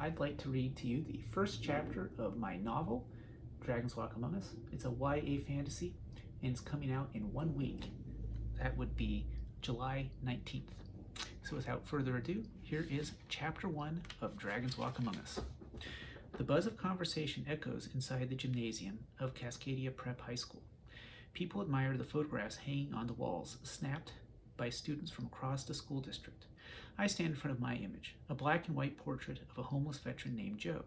I'd like to read to you the first chapter of my novel, Dragons Walk Among Us. It's a YA fantasy, and it's coming out in 1 week. That would be July 19th. So without further ado, here is Chapter 1 of Dragons Walk Among Us. The buzz of conversation echoes inside the gymnasium of Cascadia Prep High School. People admire the photographs hanging on the walls, snapped by students from across the school district. I stand in front of my image, a black and white portrait of a homeless veteran named Joe.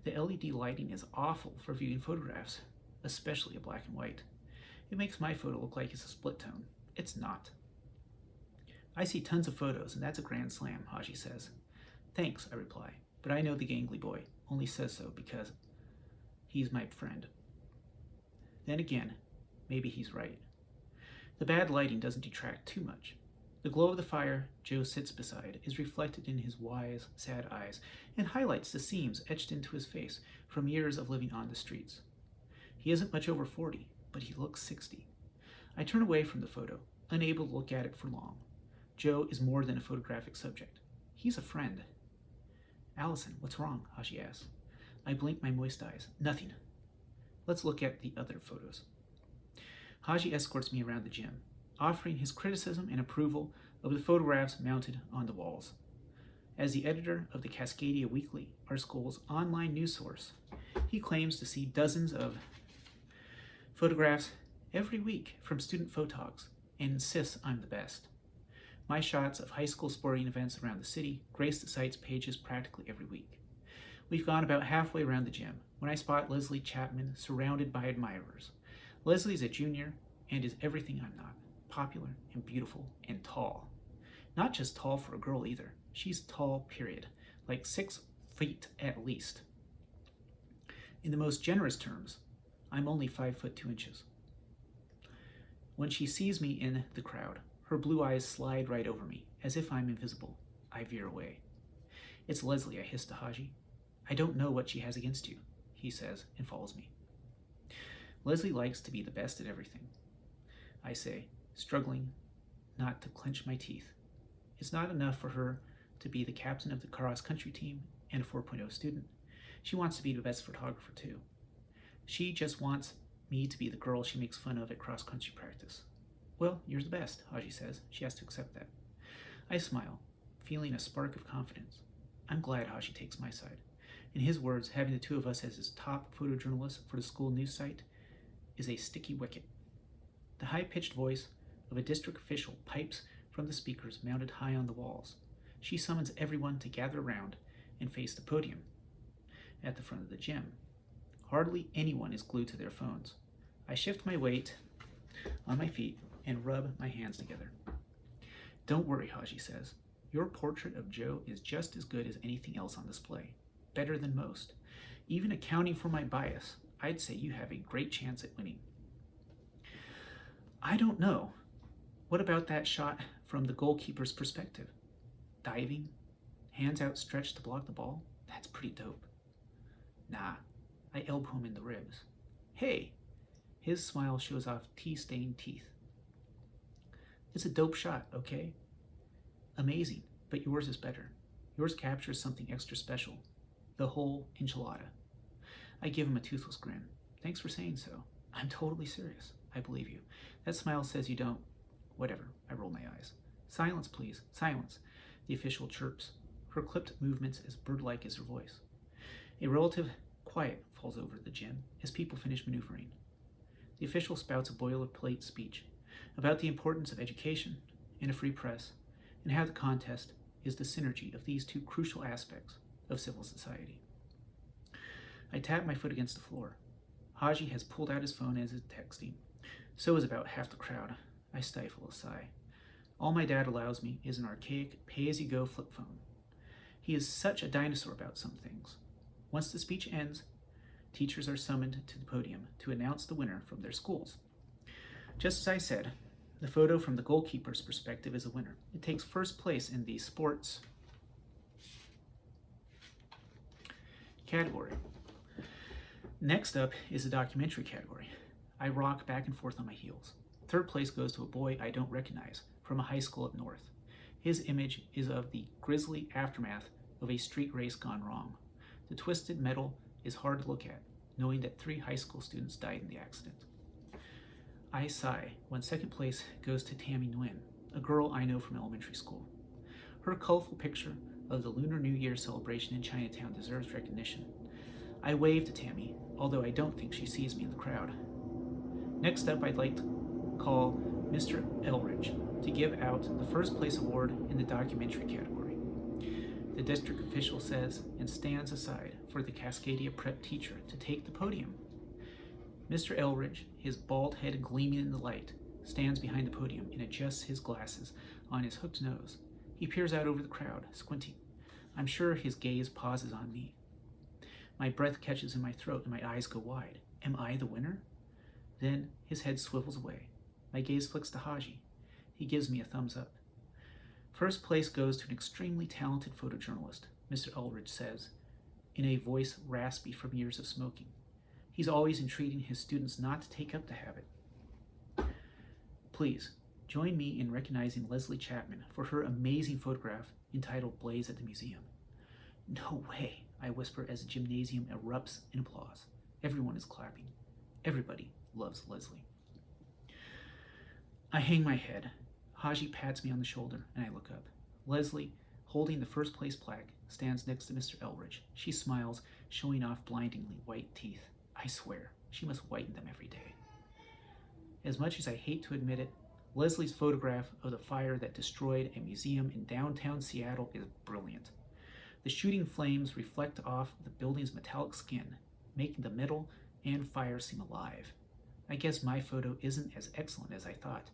The LED lighting is awful for viewing photographs, especially a black and white. It makes my photo look like it's a split tone. It's not. I see tons of photos, and that's a grand slam, Haji says. Thanks, I reply, but I know the gangly boy only says so because he's my friend. Then again, maybe he's right. The bad lighting doesn't detract too much. The glow of the fire Joe sits beside is reflected in his wise, sad eyes and highlights the seams etched into his face from years of living on the streets. He isn't much over 40, but he looks 60. I turn away from the photo, unable to look at it for long. Joe is more than a photographic subject. He's a friend. Allison, what's wrong? Haji asks. I blink my moist eyes. Nothing. Let's look at the other photos. Haji escorts me around the gym, offering his criticism and approval of the photographs mounted on the walls. As the editor of the Cascadia Weekly, our school's online news source, he claims to see dozens of photographs every week from student photogs and insists I'm the best. My shots of high school sporting events around the city grace the site's pages practically every week. We've gone about halfway around the gym when I spot Leslie Chapman surrounded by admirers. Leslie's a junior and is everything I'm not. Popular and beautiful and tall. Not just tall for a girl either. She's tall, period. Like 6 feet at least. In the most generous terms, I'm only 5 foot 2 inches. When she sees me in the crowd, her blue eyes slide right over me, as if I'm invisible. I veer away. It's Leslie, I hiss to Haji. I don't know what she has against you, he says, and follows me. Leslie likes to be the best at everything, I say, struggling not to clench my teeth. It's not enough for her to be the captain of the cross-country team and a 4.0 student. She wants to be the best photographer too. She just wants me to be the girl she makes fun of at cross-country practice. Well, you're the best, Haji says. She has to accept that. I smile, feeling a spark of confidence. I'm glad Haji takes my side. In his words, having the two of us as his top photojournalists for the school news site is a sticky wicket. The high-pitched voice of a district official pipes from the speakers mounted high on the walls. She summons everyone to gather around and face the podium at the front of the gym. Hardly anyone is glued to their phones. I shift my weight on my feet and rub my hands together. Don't worry, Haji says. Your portrait of Joe is just as good as anything else on display. Better than most. Even accounting for my bias, I'd say you have a great chance at winning. I don't know. What about that shot from the goalkeeper's perspective? Diving, hands outstretched to block the ball? That's pretty dope. Nah, I elbow him in the ribs. Hey! His smile shows off tea-stained teeth. It's a dope shot, okay? Amazing, but yours is better. Yours captures something extra special. The whole enchilada. I give him a toothless grin. Thanks for saying so. I'm totally serious. I believe you. That smile says you don't. Whatever. I roll my eyes. Silence, please. Silence. The official chirps. Her clipped movements as bird-like as her voice. A relative quiet falls over the gym as people finish maneuvering. The official spouts a boilerplate speech about the importance of education and a free press, and how the contest is the synergy of these two crucial aspects of civil society. I tap my foot against the floor. Haji has pulled out his phone and is texting. So is about half the crowd. I stifle a sigh. All my dad allows me is an archaic, pay-as-you-go flip phone. He is such a dinosaur about some things. Once the speech ends, teachers are summoned to the podium to announce the winner from their schools. Just as I said, the photo from the goalkeeper's perspective is a winner. It takes first place in the sports category. Next up is the documentary category. I rock back and forth on my heels. Third place goes to a boy I don't recognize from a high school up north. His image is of the grisly aftermath of a street race gone wrong. The twisted metal is hard to look at, knowing that 3 high school students died in the accident. I sigh when second place goes to Tammy Nguyen, a girl I know from elementary school. Her colorful picture of the Lunar New Year celebration in Chinatown deserves recognition. I wave to Tammy, although I don't think she sees me in the crowd. Next up, I'd like to call Mr. Elridge to give out the first place award in the documentary category. The district official says and stands aside for the Cascadia prep teacher to take the podium. Mr. Elridge, his bald head gleaming in the light, stands behind the podium and adjusts his glasses on his hooked nose. He peers out over the crowd, squinting. I'm sure his gaze pauses on me. My breath catches in my throat and my eyes go wide. Am I the winner? Then his head swivels away. My gaze flicks to Haji. He gives me a thumbs up. First place goes to an extremely talented photojournalist, Mr. Elridge says, in a voice raspy from years of smoking. He's always entreating his students not to take up the habit. Please, join me in recognizing Leslie Chapman for her amazing photograph entitled Blaze at the Museum. No way, I whisper as the gymnasium erupts in applause. Everyone is clapping. Everybody loves Leslie. I hang my head. Haji pats me on the shoulder, and I look up. Leslie, holding the first place plaque, stands next to Mr. Elridge. She smiles, showing off blindingly white teeth. I swear, she must whiten them every day. As much as I hate to admit it, Leslie's photograph of the fire that destroyed a museum in downtown Seattle is brilliant. The shooting flames reflect off the building's metallic skin, making the metal and fire seem alive. I guess my photo isn't as excellent as I thought.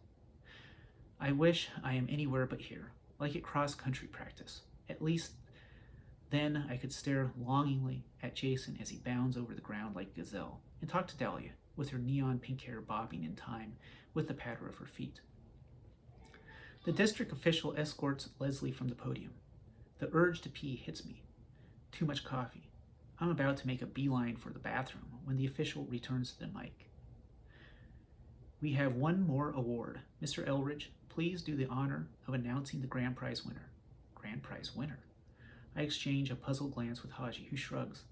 I wish I am anywhere but here, like at cross-country practice. At least then I could stare longingly at Jason as he bounds over the ground like a gazelle, and talk to Dahlia, with her neon pink hair bobbing in time with the patter of her feet. The district official escorts Leslie from the podium. The urge to pee hits me. Too much coffee. I'm about to make a beeline for the bathroom when the official returns to the mic. We have one more award. Mr. Elridge, please do the honor of announcing the grand prize winner. Grand prize winner? I exchange a puzzled glance with Haji, who shrugs.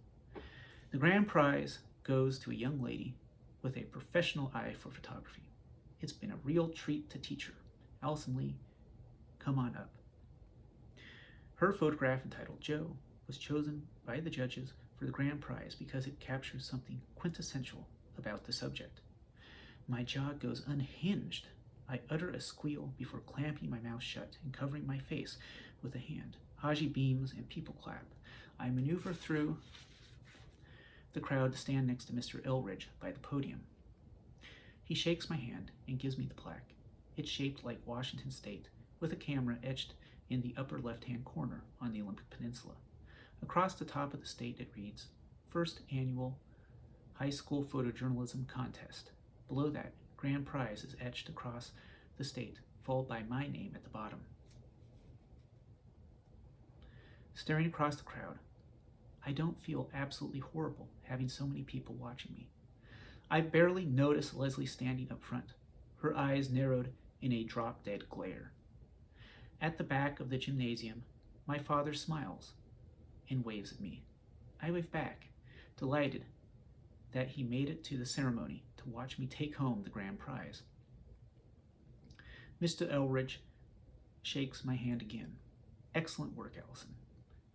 The grand prize goes to a young lady with a professional eye for photography. It's been a real treat to teach her. Allison Lee, come on up. Her photograph, entitled Joe, was chosen by the judges for the grand prize because it captures something quintessential about the subject. My jaw goes unhinged. I utter a squeal before clamping my mouth shut and covering my face with a hand. Haji beams and people clap. I maneuver through the crowd to stand next to Mr. Elridge by the podium. He shakes my hand and gives me the plaque. It's shaped like Washington State, with a camera etched in the upper left-hand corner on the Olympic Peninsula. Across the top of the state it reads, First Annual High School Photojournalism Contest. Below that, grand prize is etched across the state, followed by my name at the bottom. Staring across the crowd, I don't feel absolutely horrible having so many people watching me. I barely notice Leslie standing up front, her eyes narrowed in a drop-dead glare. At the back of the gymnasium, my father smiles and waves at me. I wave back, delighted that he made it to the ceremony to watch me take home the grand prize. Mr. Elridge shakes my hand again. Excellent work, Allison.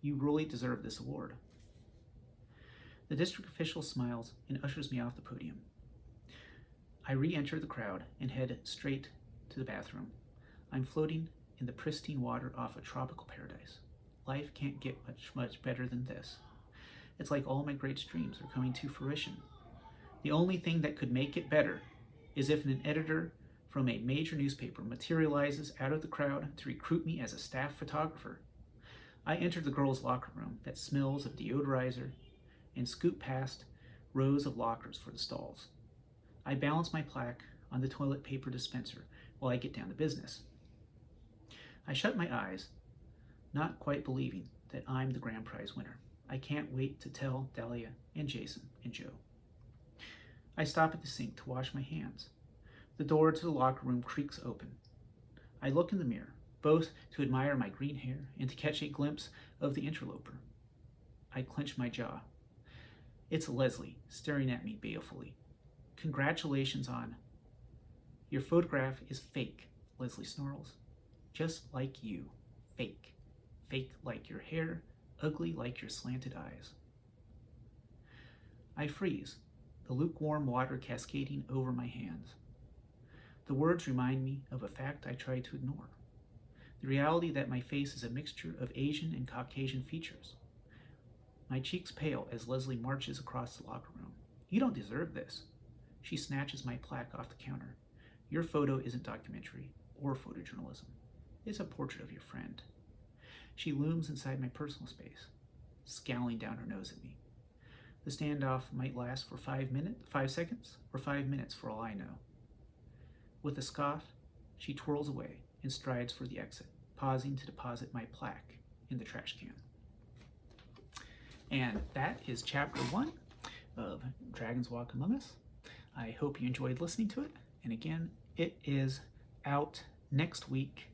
You really deserve this award. The district official smiles and ushers me off the podium. I re-enter the crowd and head straight to the bathroom. I'm floating in the pristine water off a tropical paradise. Life can't get much better than this. It's like all my greatest dreams are coming to fruition. The only thing that could make it better is if an editor from a major newspaper materializes out of the crowd to recruit me as a staff photographer. I enter the girls' locker room that smells of deodorizer and scoot past rows of lockers for the stalls. I balance my plaque on the toilet paper dispenser while I get down to business. I shut my eyes, not quite believing that I'm the grand prize winner. I can't wait to tell Dahlia and Jason and Joe. I stop at the sink to wash my hands. The door to the locker room creaks open. I look in the mirror. both to admire my green hair and to catch a glimpse of the interloper. I clench my jaw. It's Leslie, staring at me balefully. Congratulations on... Your photograph is fake, Leslie snarls. Just like you. Fake. Fake like your hair, ugly like your slanted eyes. I freeze, the lukewarm water cascading over my hands. The words remind me of a fact I tried to ignore. The reality that my face is a mixture of Asian and Caucasian features. My cheeks pale as Leslie marches across the locker room. You don't deserve this. She snatches my plaque off the counter. Your photo isn't documentary or photojournalism. It's a portrait of your friend. She looms inside my personal space, scowling down her nose at me. The standoff might last for 5 seconds, or 5 minutes for all I know. With a scoff, she twirls away and strides for the exit, pausing to deposit my plaque in the trash can. And that is chapter 1 of Dragons Walk Among Us. I hope you enjoyed listening to it. And again, it is out next week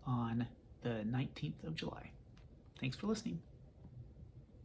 on the 19th of July. Thanks for listening.